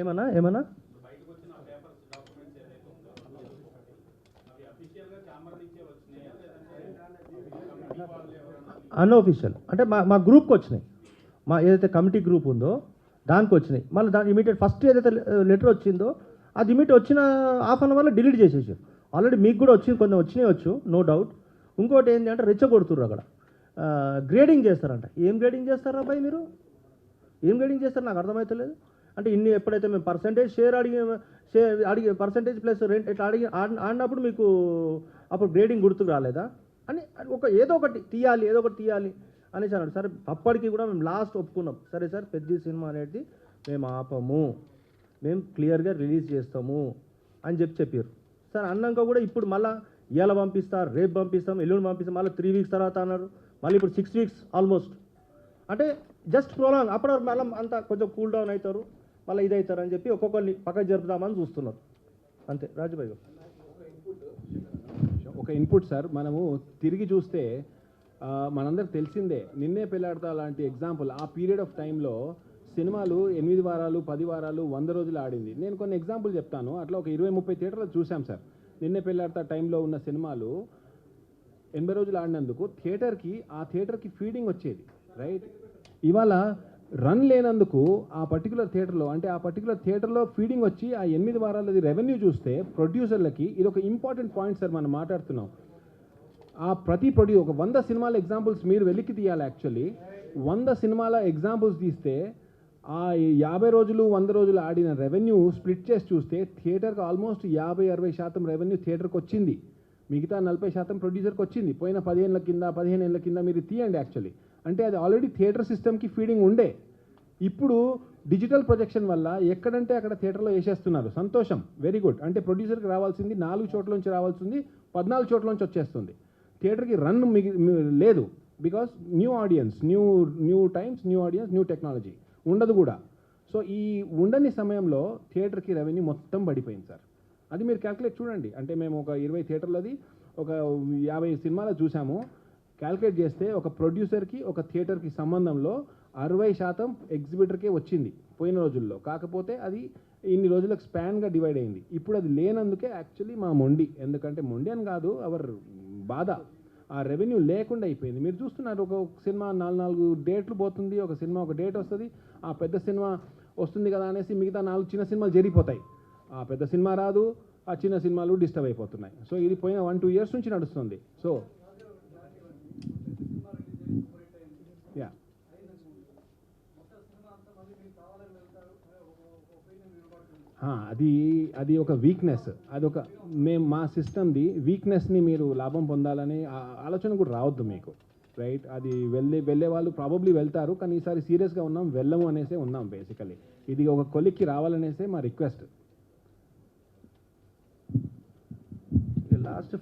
ఏమన్నా ఏమన్నా అన్అఫీషియల్ అంటే మా గ్రూప్కి వచ్చినాయి. మా ఏదైతే కమిటీ గ్రూప్ ఉందో దానికి వచ్చినాయి. మళ్ళీ దాని ఇమీడియట్ ఫస్ట్ ఏదైతే లెటర్ వచ్చిందో అది ఇమీడియట్ వచ్చిన హాఫ్ అన్ అవర్లో డిలీట్ చేసేసారు. ఆల్రెడీ మీకు కూడా వచ్చి కొన్ని వచ్చినాయి వచ్చు, నో డౌట్. ఇంకోటి ఏంటి అంటే రెచ్చగొడుతుర్రు అక్కడ గ్రేడింగ్ చేస్తారంట. ఏం గ్రేడింగ్ చేస్తారా అబ్బాయి మీరు? ఏం గ్రేడింగ్ చేస్తారు నాకు అర్థమవుతలేదు. అంటే ఇన్ని ఎప్పుడైతే మేము పర్సంటేజ్ షేర్ అడిగే పర్సంటేజ్ ప్లస్ రెంట్ ఇట్లా ఆడినప్పుడు మీకు అప్పుడు గ్రేడింగ్ గుర్తుకు రాలేదా అని ఏదో ఒకటి తీయాలి అనేసి అన్నాడు. సరే అప్పటికి కూడా మేము లాస్ట్ ఒప్పుకున్నాం. సరే సార్ పెద్ద సినిమా అనేది మేము ఆపము, మేము క్లియర్గా రిలీజ్ చేస్తాము అని చెప్పారు. సార్ అన్నాక కూడా ఇప్పుడు మళ్ళీ ఇవాళ పంపిస్తారు, రేపు పంపిస్తాం, ఎల్లుండి పంపిస్తాం, మళ్ళీ 3 వీక్స్ తర్వాత అన్నారు. మళ్ళీ ఇప్పుడు 6 వీక్స్ ఆల్మోస్ట్. అంటే జస్ట్ ప్రోలాంగ్. అప్పుడు మళ్ళీ అంతా కొంచెం కూల్ డౌన్ అవుతారు, మళ్ళీ ఇది అవుతారు అని చెప్పి ఒక్కొక్కరిని పక్కకు జరుపుదామని చూస్తున్నారు. అంతే. రాజుభాయ్ గారు ఒక ఇన్పుట్ సార్. మనము తిరిగి చూస్తే మనందరికి తెలిసిందే నిన్నే పెళ్ళాడతా లాంటి ఎగ్జాంపుల్. ఆ పీరియడ్ ఆఫ్ టైంలో సినిమాలు 8 వారాలు 10 వారాలు 100 రోజులు ఆడింది. నేను కొన్ని ఎగ్జాంపుల్ చెప్తాను. అట్లా ఒక 20-30 థియేటర్లు చూసాం సార్. నిన్నే పెళ్ళాడతా టైంలో ఉన్న సినిమాలు 80 రోజులు ఆడినందుకు ఆ థియేటర్కి ఫీడింగ్ వచ్చేది, రైట్? ఇవాళ రన్ లేనందుకు ఆ పర్టికులర్ థియేటర్లో ఫీడింగ్ వచ్చి ఆ 8 వారాలది రెవెన్యూ చూస్తే ప్రొడ్యూసర్లకి ఇది ఒక ఇంపార్టెంట్ పాయింట్ సార్. మనం మాట్లాడుతున్నాం ఆ ఒక 100 సినిమాల ఎగ్జాంపుల్స్ మీరు వెలికి తీయాలి. యాక్చువల్లీ 100 సినిమాల ఎగ్జాంపుల్స్ తీస్తే ఆ 50 రోజులు 100 రోజులు ఆడిన రెవెన్యూ స్ప్లిట్ చేసి చూస్తే థియేటర్కి ఆల్మోస్ట్ 50-60% రెవెన్యూ థియేటర్కి వచ్చింది. మిగతా 40% ప్రొడ్యూసర్కి వచ్చింది. పోయిన 10 ఏళ్ళ కింద 15 ఏళ్ళ కింద మీరు తీయండి. యాక్చువల్లీ అంటే అది ఆల్రెడీ థియేటర్ సిస్టమ్కి ఫీడింగ్ ఉండే. ఇప్పుడు డిజిటల్ ప్రొజెక్షన్ వల్ల ఎక్కడంటే అక్కడ థియేటర్లో వేసేస్తున్నారు. సంతోషం, వెరీ గుడ్. అంటే ప్రొడ్యూసర్కి రావాల్సింది 4 చోట్ల నుంచి రావాల్సింది 14 చోట్ల నుంచి వచ్చేస్తుంది. థియేటర్కి రన్ లేదు. Because new audience, new times, new audience, new technology ఉండదు కూడా. సో ఈ ఉండని సమయంలో థియేటర్కి రెవెన్యూ మొత్తం పడిపోయింది సార్. అది మీరు క్యాల్కులేట్ చూడండి. అంటే మేము ఒక 20 థియేటర్లది ఒక 50 సినిమాలు చూసాము. క్యాల్కులేట్ చేస్తే ఒక ప్రొడ్యూసర్కి ఒక థియేటర్కి సంబంధంలో 60% ఎగ్జిబిటర్కే వచ్చింది పోయిన రోజుల్లో. కాకపోతే అది ఇన్ని రోజులకు స్పాన్గా డివైడ్ అయింది. ఇప్పుడు అది లేనందుకే యాక్చువల్లీ మా మొండి. ఎందుకంటే మొండి అని కాదు, అవర్ బాధ. ఆ రెవెన్యూ లేకుండా అయిపోయింది. మీరు చూస్తున్నారు ఒక సినిమా 4 డేట్లు పోతుంది, ఒక సినిమా ఒక డేట్ వస్తుంది, ఆ పెద్ద సినిమా వస్తుంది కదా అనేసి మిగతా 4 చిన్న సినిమాలు జరిగిపోతాయి. ఆ పెద్ద సినిమా రాదు, ఆ చిన్న సినిమాలు డిస్టర్బ్ అయిపోతున్నాయి. సో ఇది పోయిన 1-2 ఇయర్స్ నుంచి నడుస్తుంది. సో యా, అది ఒక వీక్నెస్. అదొక మా సిస్టమ్ది వీక్నెస్ని మీరు లాభం పొందాలని ఆలోచన కూడా రావద్దు మీకు, రైట్? అది వెళ్ళే వాళ్ళు ప్రాబబ్లీ వెళ్తారు, కానీ ఈసారి సీరియస్గా ఉన్నాం, వెళ్ళము అనేసే ఉన్నాం బేసికలీ. ఇది ఒక కొలిక్కి రావాలనేసే మా రిక్వెస్ట్. లాస్ట్